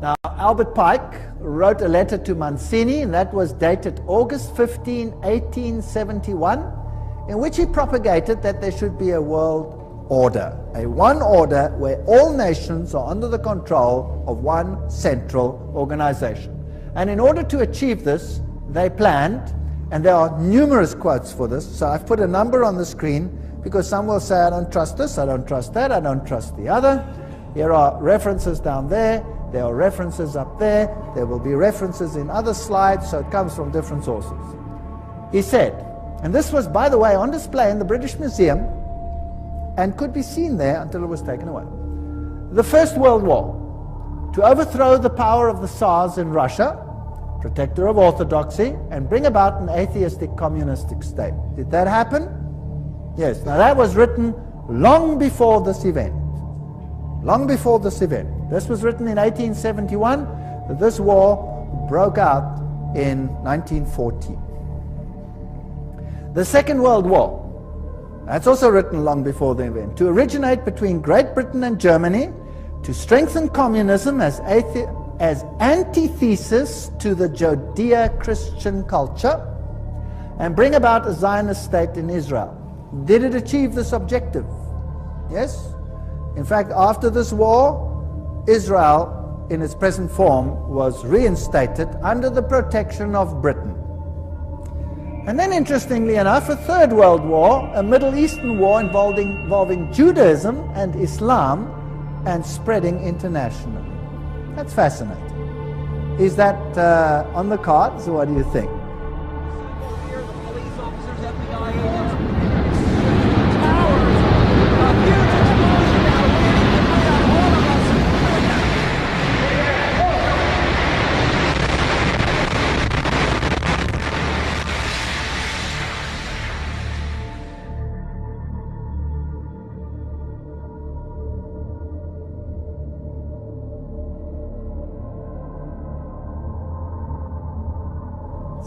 Now, Albert Pike wrote a letter to Mazzini, and that was dated August 15, 1871, in which he propagated that there should be a world order, a one order where all nations are under the control of one central organization. And in order to achieve this, they planned, and there are numerous quotes for this, so I've put a number on the screen because some will say, I don't trust this, I don't trust that, I don't trust the other. Here are references down there. There are references up there. There will be references in other slides, so it comes from different sources. He said, and this was, by the way, on display in the British Museum and could be seen there until it was taken away. The First World War, to overthrow the power of the Tsars in Russia, protector of orthodoxy, and bring about an atheistic communistic state. Did that happen? Yes. Now that was written long before this event. Long before this event. This was written in 1871. This war broke out in 1914. The Second World War. That's also written long before the event. To originate between Great Britain and Germany, to strengthen communism as antithesis to the Judeo-Christian culture, and bring about a Zionist state in Israel. Did it achieve this objective? Yes. In fact, after this war, Israel, in its present form, was reinstated under the protection of Britain. And then, interestingly enough, a Third World War, a Middle Eastern war involving Judaism and Islam and spreading internationally. That's fascinating. Is that on the cards, or what do you think? Here, the police officers, FBI agents, towers, a huge explosion now, waiting on all of us.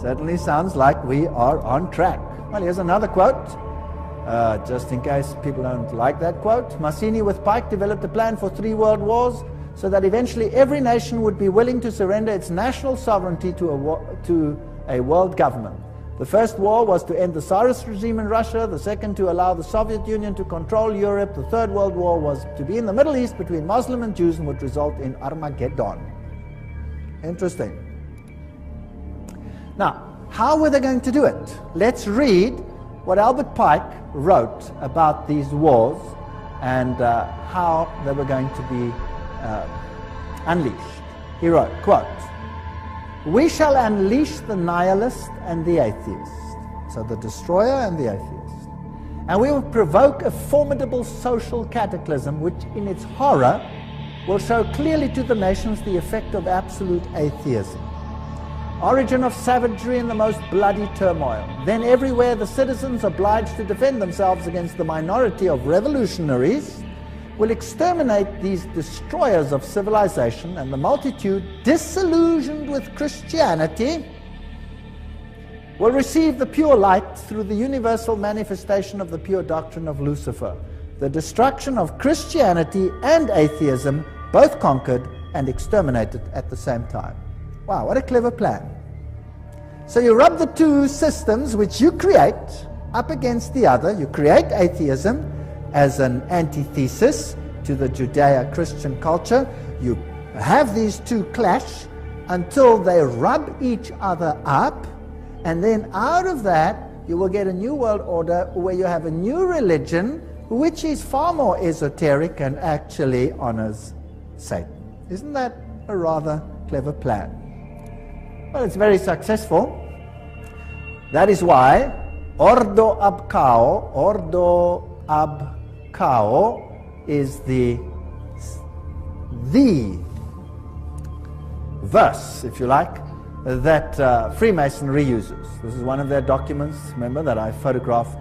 Certainly sounds like we are on track. Well, here's another quote, just in case people don't like that quote. Mazzini with Pike developed a plan for 3 world wars so that eventually every nation would be willing to surrender its national sovereignty to a world government. The first war was to end the Tsarist regime in Russia, the second to allow the Soviet Union to control Europe, the Third World War was to be in the Middle East between Muslim and Jews and would result in Armageddon. Interesting. Now, how were they going to do it? Let's read what Albert Pike wrote about these wars and how they were going to be unleashed. He wrote, quote, "We shall unleash the nihilist and the atheist," so the destroyer and the atheist, "and we will provoke a formidable social cataclysm which in its horror will show clearly to the nations the effect of absolute atheism. Origin of savagery and the most bloody turmoil. Then everywhere the citizens obliged to defend themselves against the minority of revolutionaries will exterminate these destroyers of civilization, and the multitude, disillusioned with Christianity, will receive the pure light through the universal manifestation of the pure doctrine of Lucifer. The destruction of Christianity and atheism, both conquered and exterminated at the same time." Wow, what a clever plan. So you rub the two systems which you create up against the other. You create atheism as an antithesis to the Judeo-Christian culture. You have these two clash until they rub each other up, and then out of that you will get a new world order where you have a new religion which is far more esoteric and actually honors Satan. Isn't that a rather clever plan? Well, it's very successful. That is why Ordo ab Cao is the verse, if you like, that Freemasonry uses. This is one of their documents, remember, that I photographed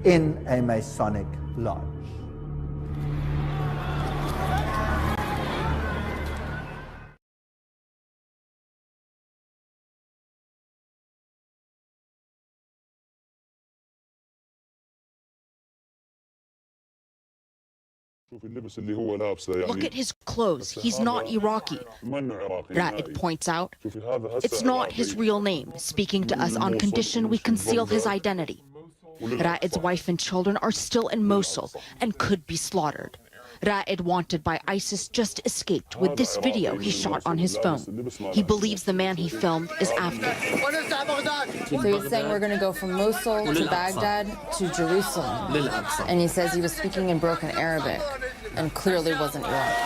in a Masonic lodge. Look at his clothes. He's not Iraqi. Ra'ed points out. It's not his real name, speaking to us on condition we conceal his identity. Ra'ed's wife and children are still in Mosul and could be slaughtered. Ra'ed, wanted by ISIS, just escaped with this video he shot on his phone. He believes the man he filmed is Afghan. So he's saying we're going to go from Mosul to Baghdad to Jerusalem. And he says he was speaking in broken Arabic and clearly wasn't Iraqi.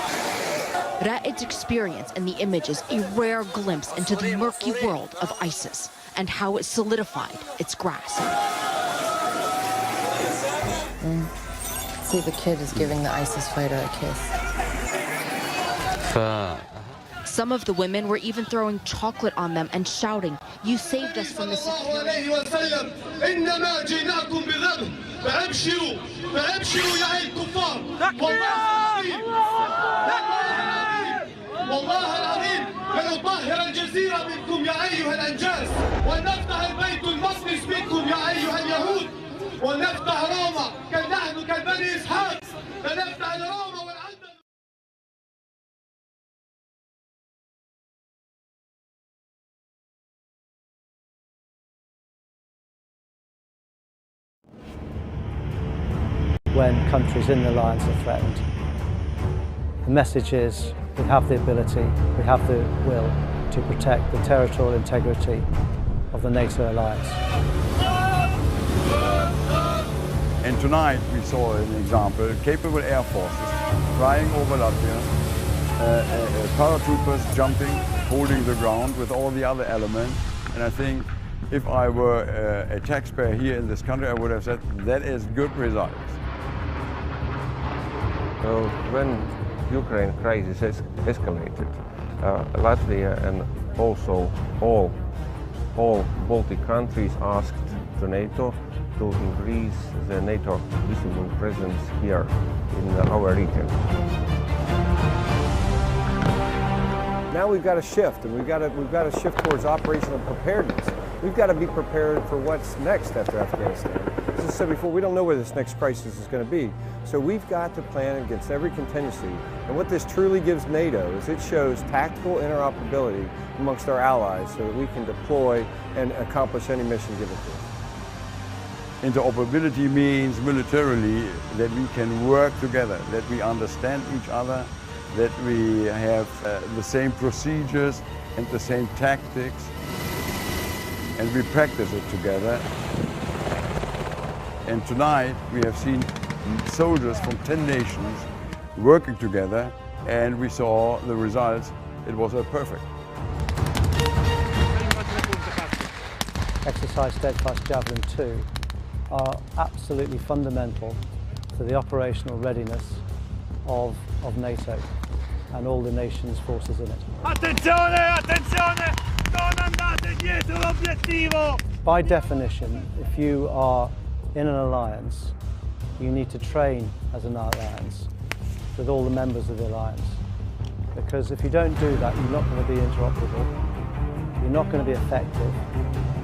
Ra'ed's experience in the images a rare glimpse into the murky world of ISIS and how it solidified its grasp. See, the kid is giving the ISIS fighter a kiss. Some of the women were even throwing chocolate on them and shouting, "You saved us from the security." When countries in the alliance are threatened, the message is we have the ability, we have the will to protect the territorial integrity of the NATO alliance. And tonight we saw an example, capable air forces flying over Latvia, paratroopers jumping, holding the ground with all the other elements. And I think if I were a taxpayer here in this country, I would have said that is good results. When Ukraine crisis escalated, Latvia and also all Baltic countries asked the NATO to increase the NATO visible presence here in our region. Now we've got to shift, and we've got to shift towards operational preparedness. We've got to be prepared for what's next after Afghanistan. As I said before, we don't know where this next crisis is going to be. So we've got to plan against every contingency. And what this truly gives NATO is it shows tactical interoperability amongst our allies so that we can deploy and accomplish any mission given to us. Interoperability means militarily that we can work together, that we understand each other, that we have the same procedures and the same tactics, and we practice it together. And tonight we have seen soldiers from 10 nations working together, and we saw the results. It was perfect. Exercise Steadfast Javelin 2 are absolutely fundamental to the operational readiness of NATO and all the nation's forces in it. Attenzione, attenzione! Non andate dietro l'obiettivo! By definition, if you are in an alliance, you need to train as an alliance with all the members of the alliance. Because if you don't do that, you're not going to be interoperable, you're not going to be effective,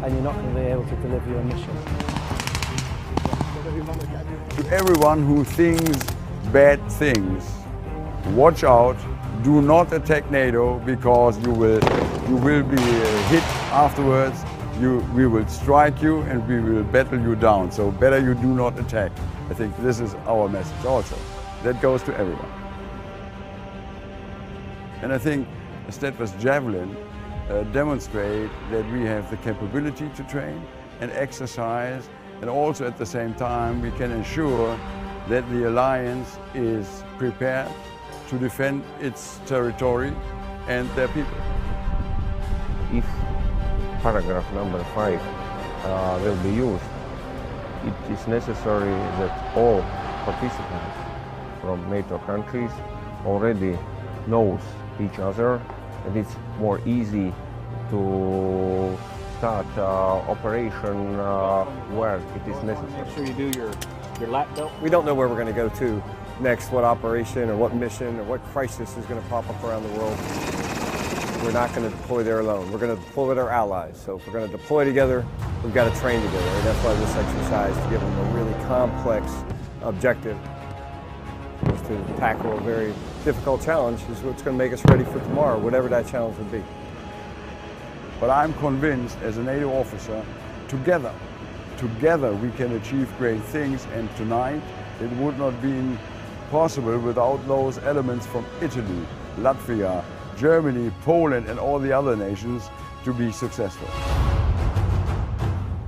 and you're not going to be able to deliver your mission. To everyone who thinks bad things, watch out, do not attack NATO, because you will be hit afterwards. We will strike you and we will battle you down. So better you do not attack. I think this is our message also. That goes to everyone. And I think Steadfast Javelin demonstrate that we have the capability to train and exercise, and also at the same time we can ensure that the alliance is prepared to defend its territory and their people. If paragraph number 5 will be used, it is necessary that all participants from NATO countries already knows each other, and it's more easy to start operation where it is necessary. Make sure you do your lap belt. We don't know where we're going to go to next, what operation or what mission or what crisis is going to pop up around the world. We're not going to deploy there alone. We're going to deploy with our allies. So if we're going to deploy together, we've got to train together. And that's why this exercise, to give them a really complex objective, was to tackle a very difficult challenge is what's going to make us ready for tomorrow, whatever that challenge would be. But I'm convinced, as a NATO officer, together we can achieve great things, and tonight it would not be possible without those elements from Italy, Latvia, Germany, Poland and all the other nations to be successful.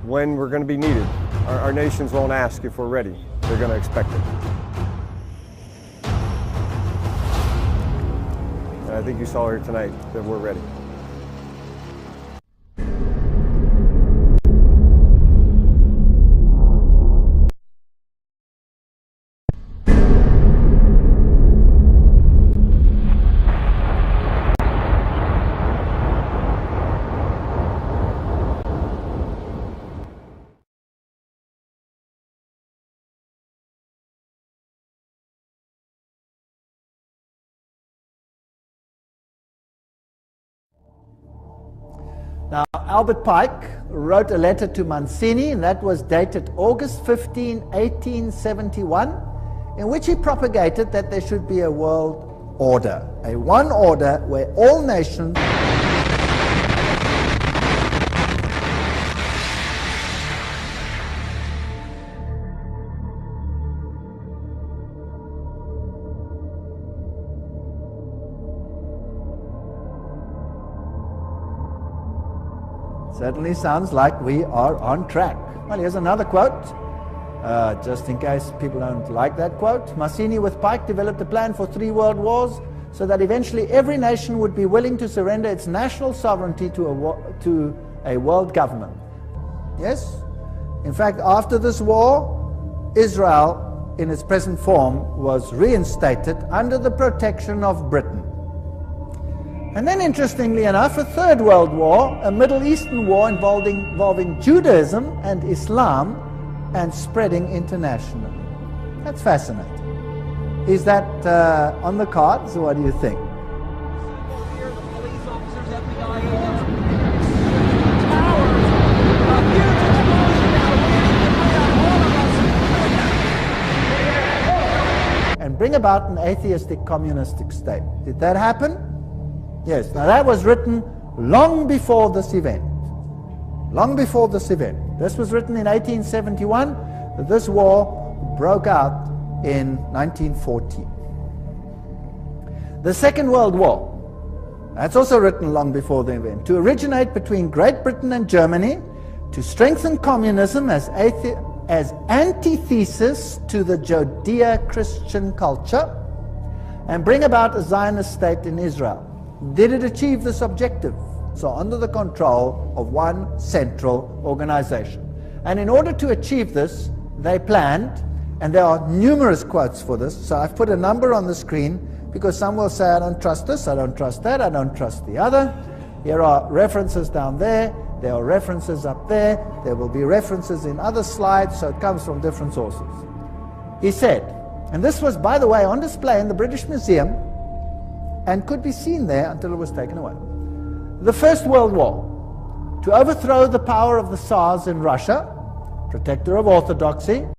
When we're going to be needed, our nations won't ask if we're ready. They're going to expect it. And I think you saw here tonight that we're ready. Now, Albert Pike wrote a letter to Mazzini, and that was dated August 15, 1871, in which he propagated that there should be a world order, a one order where all nations certainly sounds like we are on track. Well, here's another quote, just in case people don't like that quote. Mazzini with Pike developed a plan for 3 world wars so that eventually every nation would be willing to surrender its national sovereignty to a world government. Yes? In fact, after this war, Israel, in its present form, was reinstated under the protection of Britain. And then, interestingly enough, a Third World War, a Middle Eastern war involving Judaism and Islam and spreading internationally. That's fascinating. Is that on the cards, or what do you think? Here, the police officers, FBI agents, towers, a huge explosion now waiting to bring out all of us. And bring about an atheistic communistic state. Did that happen? Yes. Now that was written long before this event. Long before this event. This was written in 1871. This war broke out in 1914. The Second World War. That's also written long before the event. To originate between Great Britain and Germany, to strengthen communism as antithesis to the Judeo-Christian culture, and bring about a Zionist state in Israel. Did it achieve this objective? So under the control of one central organization. And in order to achieve this, they planned, and there are numerous quotes for this, so I've put a number on the screen, because some will say, I don't trust this, I don't trust that, I don't trust the other. Here are references down there, there are references up there, there will be references in other slides, so it comes from different sources. He said, and this was, by the way, on display in the British Museum, and could be seen there until it was taken away. The First World War, to overthrow the power of the Tsars in Russia, protector of orthodoxy,